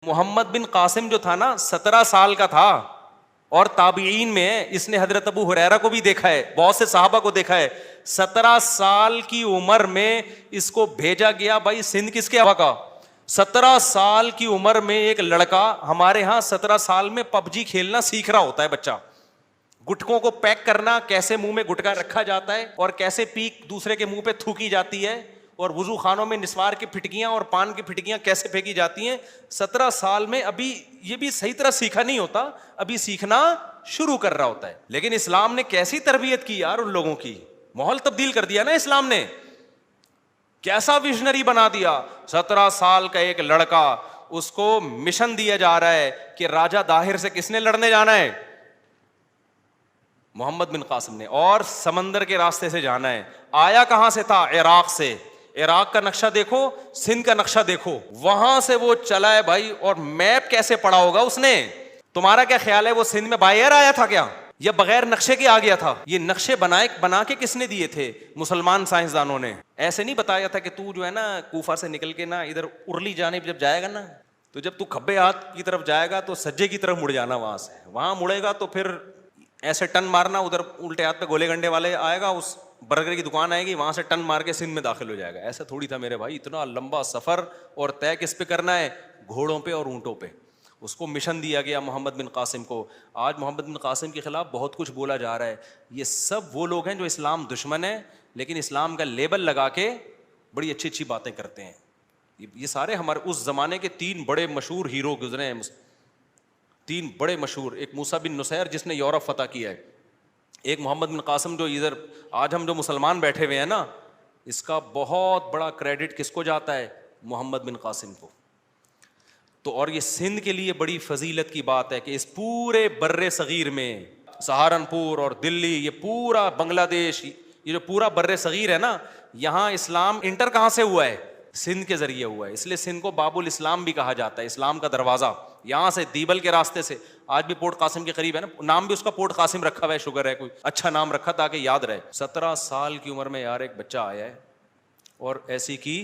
محمد بن قاسم جو تھا نا 17 سال کا تھا، اور تابعین میں اس نے حضرت ابو ہریرہ کو بھی دیکھا ہے، بہت سے صحابہ کو دیکھا ہے، 17 سال کی عمر میں اس کو بھیجا گیا. بھائی سندھ کس کے ہوا کا؟ 17 سال کی عمر میں ایک لڑکا، ہمارے ہاں 17 سال میں پب جی کھیلنا سیکھ رہا ہوتا ہے بچہ، گٹکوں کو پیک کرنا، کیسے منہ میں گٹکا رکھا جاتا ہے اور کیسے پیک دوسرے کے منہ پہ تھوکی جاتی ہے، اور وضو خانوں میں نسوار کی پھٹکیاں اور پان کی پھٹکیاں کیسے پھینکی جاتی ہیں. 17 سال میں ابھی یہ بھی صحیح طرح سیکھا نہیں ہوتا، ابھی سیکھنا شروع کر رہا ہوتا ہے. لیکن اسلام نے کیسی تربیت کی یار ان لوگوں کی، ماحول تبدیل کر دیا نا اسلام نے، کیسا ویژنری بنا دیا. 17 سال کا ایک لڑکا، اس کو مشن دیا جا رہا ہے کہ راجہ داہر سے کس نے لڑنے جانا ہے؟ محمد بن قاسم نے، اور سمندر کے راستے سے جانا ہے. آیا کہاں سے تھا؟ عراق سے. عراق کا نقشہ دیکھو، سندھ کا نقشہ دیکھو، وہاں سے وہ چلا ہے بھائی. اور میپ کیسے پڑھا ہوگا اس نے؟ تمہارا کیا خیال ہے وہ سندھ میں بائی ایئر آیا تھا کیا، یا بغیر نقشے کے آ گیا تھا؟ یہ نقشے بنا کے کس نے دیے تھے؟ مسلمان سائنسدانوں نے. ایسے نہیں بتایا تھا کہ تو جو ہے نا کوفہ سے نکل کے نا ادھر ارلی جانب جب جائے گا نا، تو جب تو کھبے ہاتھ کی طرف جائے گا تو سجے کی طرف مڑ جانا، وہاں سے وہاں مڑے گا تو پھر ایسے ٹن مارنا، ادھر الٹے ہاتھ پہ گولے گنڈے والے آئے گا، اس برگر کی دکان آئے گی، وہاں سے ٹن مار کے سندھ میں داخل ہو جائے گا. ایسا تھوڑی تھا میرے بھائی، اتنا لمبا سفر، اور طے کس پہ کرنا ہے؟ گھوڑوں پہ اور اونٹوں پہ. اس کو مشن دیا گیا محمد بن قاسم کو. آج محمد بن قاسم کے خلاف بہت کچھ بولا جا رہا ہے. یہ سب وہ لوگ ہیں جو اسلام دشمن ہیں، لیکن اسلام کا لیبل لگا کے بڑی اچھی اچھی باتیں کرتے ہیں. یہ سارے ہمارے اس زمانے کے 3 بڑے مشہور ہیرو گزرے ہیں، 3 بڑے مشہور. ایک موسیٰ بن نصیر جس نے یورپ فتح کیا ہے، ایک محمد بن قاسم جو ادھر آج ہم جو مسلمان بیٹھے ہوئے ہیں نا، اس کا بہت بڑا کریڈٹ کس کو جاتا ہے؟ محمد بن قاسم کو. تو اور یہ سندھ کے لیے بڑی فضیلت کی بات ہے کہ اس پورے بر صغیر میں، سہارنپور اور دلی، یہ پورا بنگلہ دیش، یہ جو پورا بر صغیر ہے نا، یہاں اسلام انٹر کہاں سے ہوا ہے؟ سندھ کے ذریعے ہوا ہے. اس لیے سندھ کو باب الاسلام بھی کہا جاتا ہے، اسلام کا دروازہ. یہاں سے دیبل کے راستے سے، آج بھی پورٹ قاسم کے قریب ہے نا، نام بھی اس کا پورٹ قاسم رکھا ہوا ہے، شکر ہے کوئی اچھا نام رکھا تاکہ یاد رہے. 17 سال کی عمر میں یار ایک بچہ آیا ہے اور ایسی کی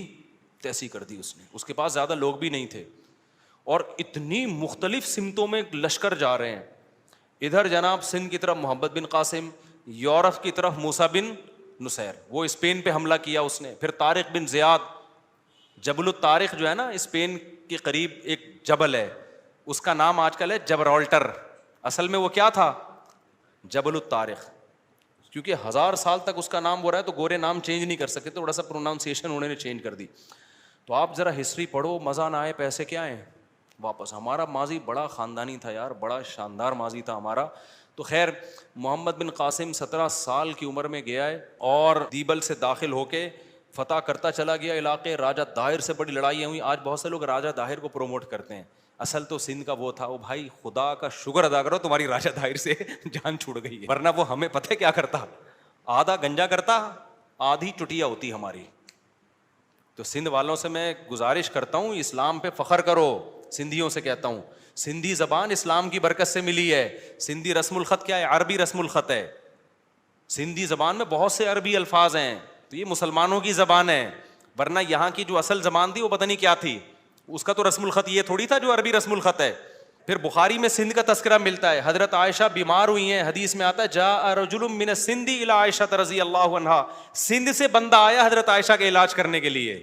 تیسی کر دی اس نے. اس کے پاس زیادہ لوگ بھی نہیں تھے، اور اتنی مختلف سمتوں میں لشکر جا رہے ہیں. ادھر جناب سندھ کی طرف محمد بن قاسم، یورپ کی طرف موسیٰ بن نصیر، وہ اسپین پہ حملہ کیا اس نے. پھر طارق بن زیاد، جبل الطارق جو ہے نا اسپین کے قریب ایک جبل ہے، اس کا نام آج کل ہے جبرالٹر، اصل میں وہ کیا تھا؟ جبل الطارق. کیونکہ 1000 سال تک اس کا نام ہو رہا ہے تو گورے نام چینج نہیں کر سکتے، تھوڑا سا پروناؤنسیشن انہوں نے چینج کر دی. تو آپ ذرا ہسٹری پڑھو، مزہ نہ آئے پیسے کیا ہیں واپس. ہمارا ماضی بڑا خاندانی تھا یار، بڑا شاندار ماضی تھا ہمارا. تو خیر، محمد بن قاسم 17 سال کی عمر میں گیا ہے اور دیبل سے داخل ہو کے فتح کرتا چلا گیا علاقے. راجہ داہر سے بڑی لڑائیاں ہوئی. آج بہت سے لوگ راجہ داہر کو پروموٹ کرتے ہیں، اصل تو سندھ کا وہ تھا. وہ بھائی خدا کا شکر ادا کرو تمہاری راجہ داہر سے جان چھوڑ گئی ہے، ورنہ وہ ہمیں پتہ ہے کیا کرتا، آدھا گنجا کرتا، آدھی چٹیا ہوتی ہماری. تو سندھ والوں سے میں گزارش کرتا ہوں، اسلام پہ فخر کرو. سندھیوں سے کہتا ہوں، سندھی زبان اسلام کی برکت سے ملی ہے. سندھی رسم الخط کیا ہے؟ عربی رسم الخط ہے. سندھی زبان میں بہت سے عربی الفاظ ہیں، تو یہ مسلمانوں کی زبان ہے، ورنہ یہاں کی جو اصل زبان تھی وہ پتہ نہیں کیا تھی. اس کا تو رسم الخط یہ تھوڑی تھا جو عربی رسم الخط ہے. پھر بخاری میں سندھ کا تذکرہ ملتا ہے. حضرت عائشہ بیمار ہوئی ہیں، حدیث میں آتا ہے جاء رجل من السندھ الی عائشہ رضی اللہ عنہا، سندھ سے بندہ آیا حضرت عائشہ کے علاج کرنے کے لیے.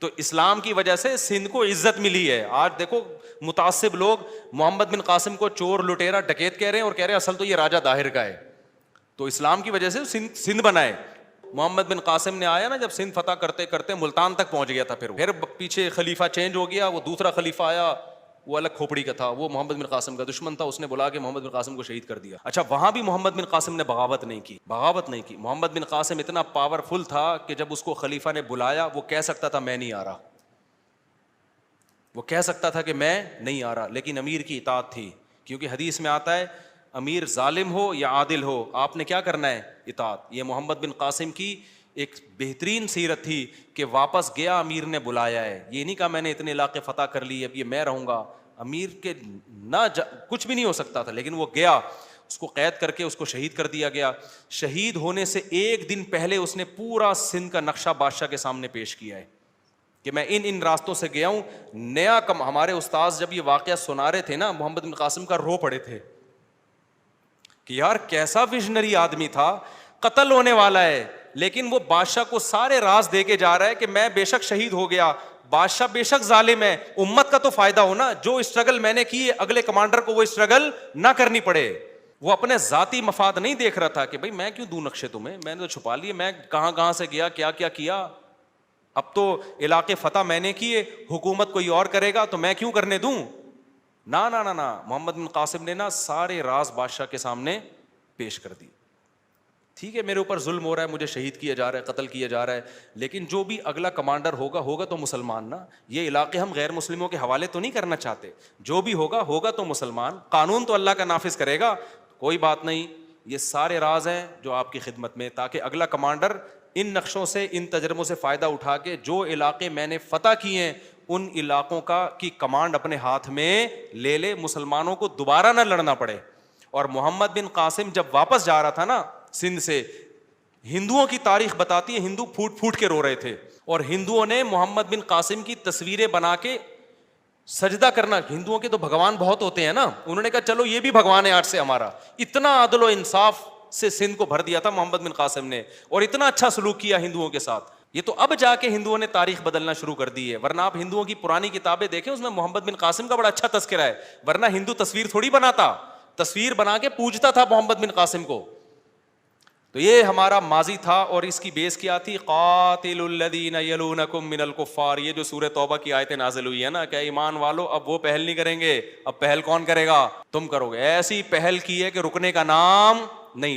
تو اسلام کی وجہ سے سندھ کو عزت ملی ہے. آج دیکھو متعصب لوگ محمد بن قاسم کو چور، لٹیرا، ڈکیت کہہ رہے ہیں اور کہہ رہے ہیں اصل تو یہ راجہ داہر کا ہے. تو اسلام کی وجہ سے سندھ بنا ہے. محمد بن قاسم نے آیا نا جب سندھ فتح کرتے کرتے ملتان تک پہنچ گیا تھا. پھر پیچھے خلیفہ چینج ہو گیا، وہ دوسرا خلیفہ آیا، وہ الگ کھوپڑی کا تھا، وہ محمد بن قاسم کا دشمن تھا. اس نے بلا کے محمد بن قاسم کو شہید کر دیا. اچھا، وہاں بھی محمد بن قاسم نے بغاوت نہیں کی. محمد بن قاسم اتنا پاورفل تھا کہ جب اس کو خلیفہ نے بلایا وہ کہہ سکتا تھا میں نہیں آ رہا، وہ کہہ سکتا تھا کہ میں نہیں آ رہا، لیکن امیر کی اطاعت تھی. کیونکہ حدیث میں آتا ہے امیر ظالم ہو یا عادل ہو، آپ نے کیا کرنا ہے؟ اطاعت. یہ محمد بن قاسم کی ایک بہترین سیرت تھی کہ واپس گیا، امیر نے بلایا ہے. یہ نہیں کہا میں نے اتنے علاقے فتح کر لی اب یہ میں رہوں گا. امیر کے کچھ بھی نہیں ہو سکتا تھا، لیکن وہ گیا، اس کو قید کر کے اس کو شہید کر دیا گیا. شہید ہونے سے ایک دن پہلے اس نے پورا سندھ کا نقشہ بادشاہ کے سامنے پیش کیا ہے. کہ میں ان راستوں سے گیا ہوں. نیا ہمارے استاذ جب یہ واقعہ سنا رہے تھے نا, محمد بن قاسم کا رو پڑے تھے کہ یار کیسا ویژنری آدمی تھا, قتل ہونے والا ہے لیکن وہ بادشاہ کو سارے راز دے کے جا رہا ہے کہ میں بے شک شہید ہو گیا, بادشاہ بے شک ظالم ہے, امت کا تو فائدہ ہو نا, جو اسٹرگل میں نے کی اگلے کمانڈر کو وہ اسٹرگل نہ کرنی پڑے. وہ اپنے ذاتی مفاد نہیں دیکھ رہا تھا کہ بھائی میں کیوں دوں نقشے تمہیں, میں نے تو چھپا لیے, میں کہاں سے گیا, کیا کیا, اب تو علاقے فتح میں نے کیے, حکومت کوئی اور کرے گا تو میں کیوں کرنے دوں. نا نا نا نا, محمد بن قاسم نے نا سارے راز بادشاہ کے سامنے پیش کر دی. ٹھیک ہے میرے اوپر ظلم ہو رہا ہے, مجھے شہید کیا جا رہا ہے, قتل کیا جا رہا ہے, لیکن جو بھی اگلا کمانڈر ہوگا تو مسلمان نا. یہ علاقے ہم غیر مسلموں کے حوالے تو نہیں کرنا چاہتے, جو بھی ہوگا تو مسلمان, قانون تو اللہ کا نافذ کرے گا, کوئی بات نہیں. یہ سارے راز ہیں جو آپ کی خدمت میں, تاکہ اگلا کمانڈر ان نقشوں سے, ان تجربوں سے فائدہ اٹھا کے جو علاقے میں نے فتح کیے ہیں ان علاقوں کی کمانڈ اپنے ہاتھ میں لے لے, مسلمانوں کو دوبارہ نہ لڑنا پڑے. اور محمد بن قاسم جب واپس جا رہا تھا نا سندھ سے, ہندوؤں کی تاریخ بتاتی ہے ہندو پھوٹ پھوٹ کے رو رہے تھے, اور ہندوؤں نے محمد بن قاسم کی تصویریں بنا کے سجدہ کرنا, ہندوؤں کے تو بھگوان بہت ہوتے ہیں نا, انہوں نے کہا چلو یہ بھی بھگوان ہے آج سے ہمارا. اتنا عدل و انصاف سے سندھ کو بھر دیا تھا محمد بن قاسم نے, اور اتنا اچھا سلوک کیا ہندوؤں کے ساتھ. یہ تو اب جا کے ہندوؤں نے تاریخ بدلنا شروع کر دی ہے, ورنہ آپ ہندوؤں کی پرانی کتابیں دیکھیں اس میں محمد بن قاسم کا بڑا اچھا تذکرہ ہے, ورنہ ہندو تصویر تھوڑی بناتا, تصویر بنا کے پوجتا تھا محمد بن قاسم کو. تو یہ ہمارا ماضی تھا, اور اس کی بیس کیا تھی, قاتل الذین یلونکم من الکفار. یہ جو سورہ توبہ کی آیتیں نازل ہوئی ہے نا, کہ ایمان والو اب وہ پہل نہیں کریں گے, اب پہل کون کرے گا, تم کرو گے. ایسی پہل کی ہے کہ رکنے کا نام نہیں.